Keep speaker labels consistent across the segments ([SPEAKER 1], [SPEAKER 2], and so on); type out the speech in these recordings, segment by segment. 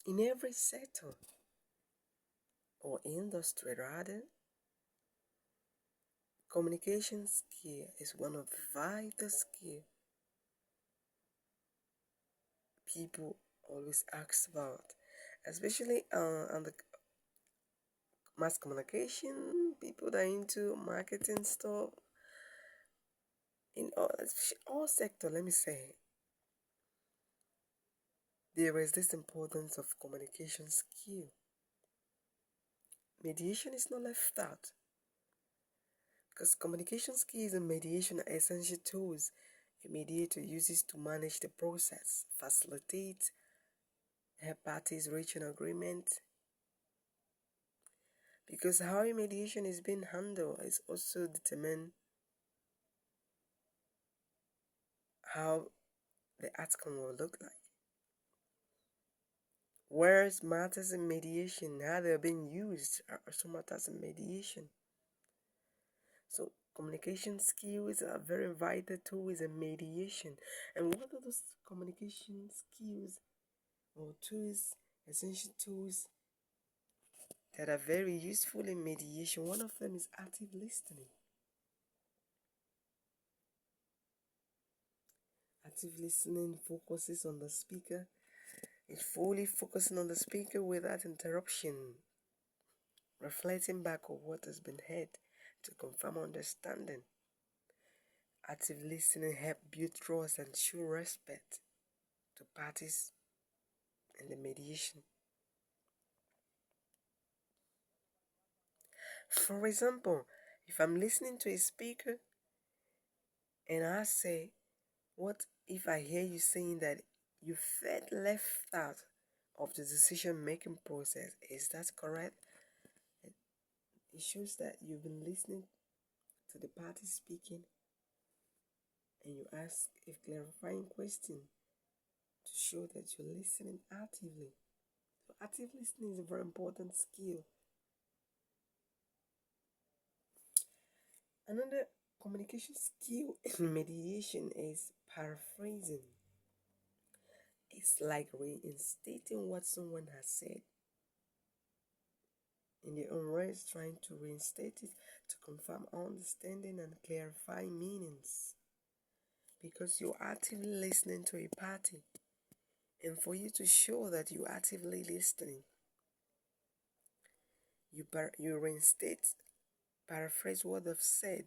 [SPEAKER 1] In every sector or industry rather, communication skill is one of the vital skills people always ask about, especially on the mass communication, people that are into marketing stuff, in all sector, let me say, there is this importance of communication skill. Mediation is not left out because communication skills and mediation are essential tools a mediator uses to manage the process, facilitate, help parties reach an agreement. Because how a mediation is being handled is also determine how the outcome will look like. Words matters in mediation, how they're being used are also matters in mediation. So communication skills are very vital tools in mediation. And what are those communication skills or tools, essential tools that are very useful in mediation? One of them is active listening. Active listening focuses on the speaker. It's fully focusing on the speaker without interruption, reflecting back on what has been heard to confirm understanding. Active listening helps build trust and show respect to parties in the mediation. For example, if I'm listening to a speaker and I say, what if I hear you saying that you felt left out of the decision making process? Is that correct? It shows that you've been listening to the party speaking and you ask a clarifying question to show that you're listening actively. So active listening is a very important skill. Another communication skill in mediation is paraphrasing. It's like reinstating what someone has said in their own words, trying to reinstate it to confirm understanding and clarify meanings. Because you're actively listening to a party, and for you to show that you're actively listening, you reinstate, paraphrase what they've said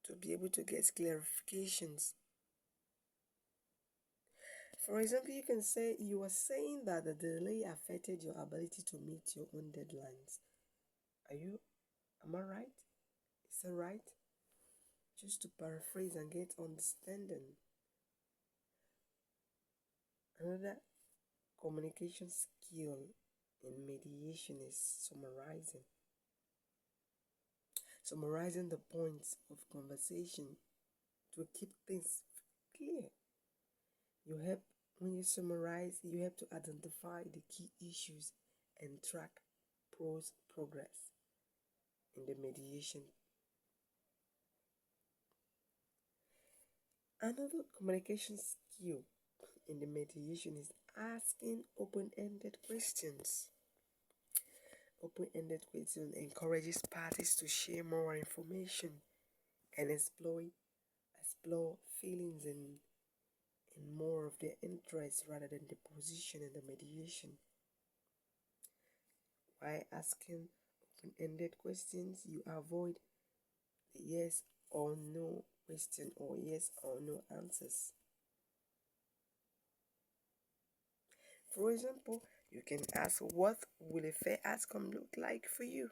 [SPEAKER 1] to be able to get clarifications. For example, you can say you were saying that the delay affected your ability to meet your own deadlines. Am I right? Is that right? Just to paraphrase and get understanding. Another communication skill in mediation is summarizing. Summarizing the points of conversation to keep things clear. When you summarize, you help to identify the key issues and track progress in the mediation. Another communication skill in the mediation is asking open-ended questions. Open-ended questions encourages parties to share more information and explore feelings and more of their interests rather than the position in the mediation. By asking open-ended questions, you avoid the yes or no question or yes or no answers. For example, you can ask, what will a fair outcome look like for you?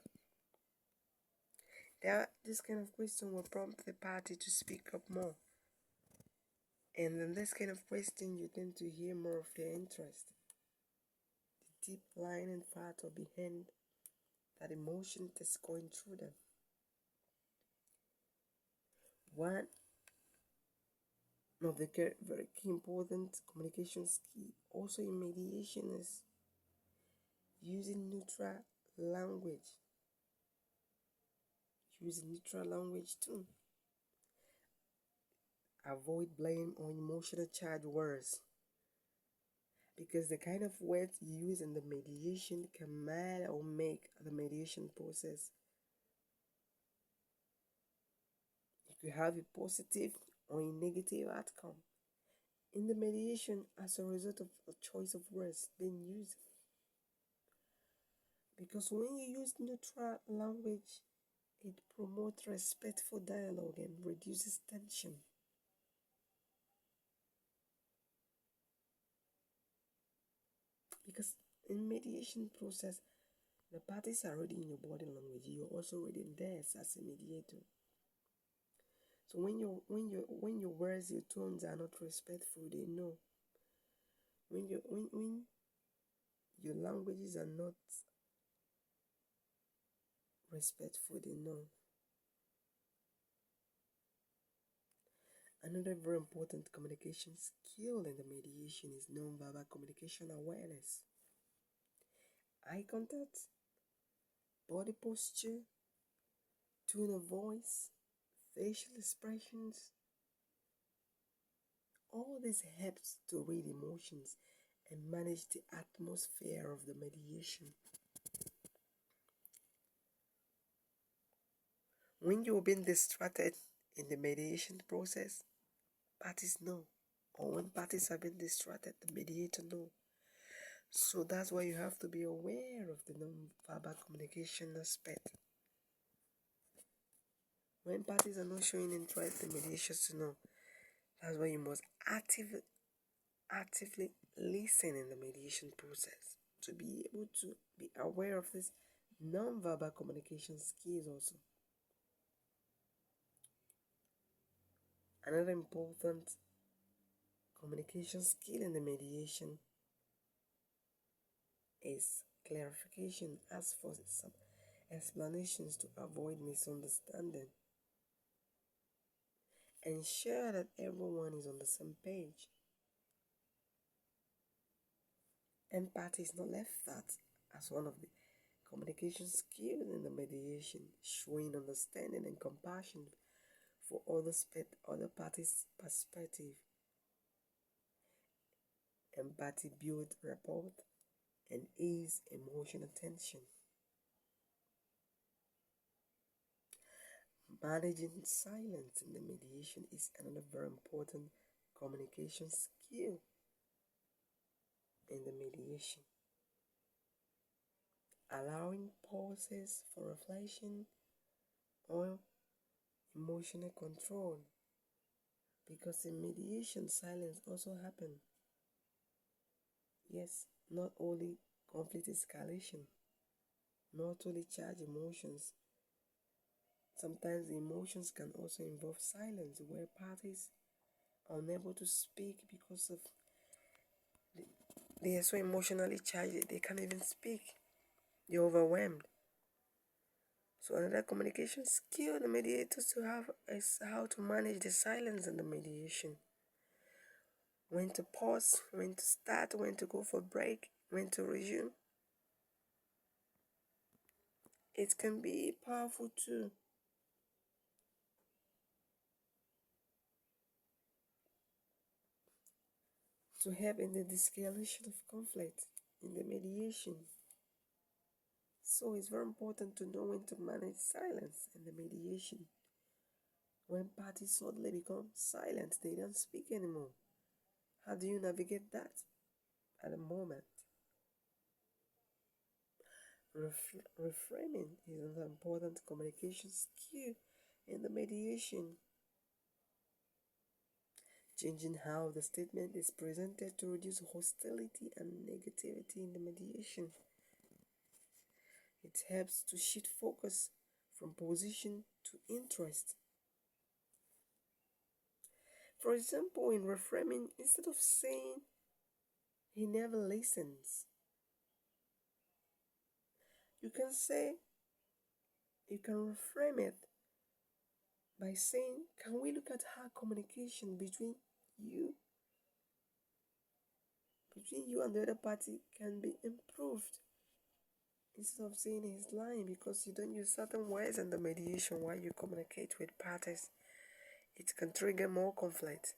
[SPEAKER 1] This kind of question will prompt the party to speak up more. And in this kind of question, you tend to hear more of their interest. The deep line and fact or behind that emotion that's going through them. One of the very key important communication skill also in mediation is using neutral language. Use neutral language too. Avoid blame or emotional charged words. because the kind of words you use in the mediation can mar or make the mediation process. You could have a positive or a negative outcome in the mediation as a result of a choice of words being used. Because when you use neutral language, it promotes respectful dialogue and reduces tension. Because in mediation process, the parties are reading your body language. You're also reading theirs as a mediator. So when your words, your tones are not respectful, they know. When your languages are not respectful, they know. Another very important communication skill in the mediation is non-verbal communication awareness. Eye contact, body posture, tone of voice, facial expressions. All this helps to read emotions and manage the atmosphere of the mediation. When you're being distracted in the mediation process, parties know. Or when parties have been distracted, the mediator know. So that's why you have to be aware of the non-verbal communication aspect. When parties are not showing interest, the mediation to know. That's why you must actively listen in the mediation process to be able to be aware of this non-verbal communication skills also. Another important communication skill in the mediation is clarification. Ask for some explanations to avoid misunderstanding. Ensure that everyone is on the same page. Empathy is not left out as one of the communication skills in the mediation, showing understanding and compassion for other parties' perspective. Empathy builds rapport and ease emotional tension. Managing silence in the mediation is another very important communication skill in the mediation. Allowing pauses for reflection or emotional control. Because in mediation, silence also happens. Yes, not only conflict escalation, not only charged emotions. Sometimes the emotions can also involve silence, where parties are unable to speak because of they are so emotionally charged that they can't even speak. They're overwhelmed. So another communication skill the mediators to have is how to manage the silence in the mediation. When to pause, when to start, when to go for break, when to resume. It can be powerful too. To help in the de-escalation of conflict in the mediation. So it's very important to know when to manage silence in the mediation. When parties suddenly become silent, they don't speak anymore. How do you navigate that at the moment? Reframing is an important communication skill in the mediation. Changing how the statement is presented to reduce hostility and negativity in the mediation. It helps to shift focus from position to interest. For example, in reframing, instead of saying he never listens, you can reframe it by saying, can we look at how communication between you and the other party can be improved? Instead of saying he's lying, because you don't use certain words in the mediation while you communicate with parties, it can trigger more conflict.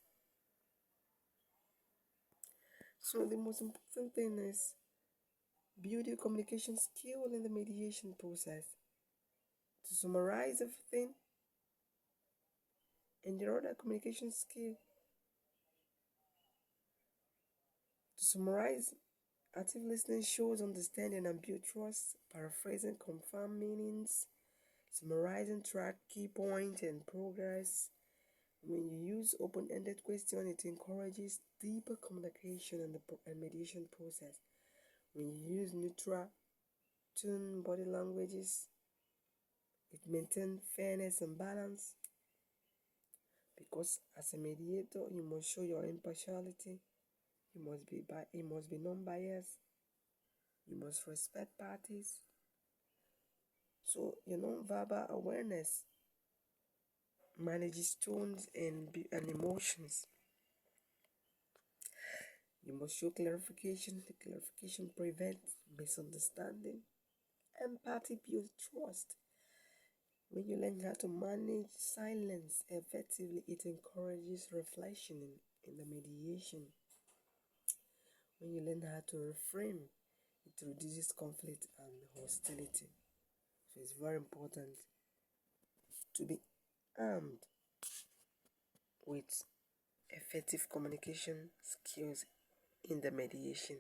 [SPEAKER 1] So the most important thing is build your communication skill in the mediation process. To summarize everything, and your other communication skill, to summarize, active listening shows understanding and build trust. Paraphrasing confirm meanings. Summarizing track key points and progress. When you use open-ended question, it encourages deeper communication and mediation process. When you use neutral tone body languages, it maintains fairness and balance. Because as a mediator, you must show your impartiality. You must be non-biased. You must respect parties. So your non-verbal awareness manages tones and emotions. You must show clarification. The clarification prevents misunderstanding. Empathy builds trust. When you learn how to manage silence effectively, it encourages reflection in the mediation. When you learn how to reframe, it reduces conflict and hostility. So it's very important to be armed with effective communication skills in the mediation.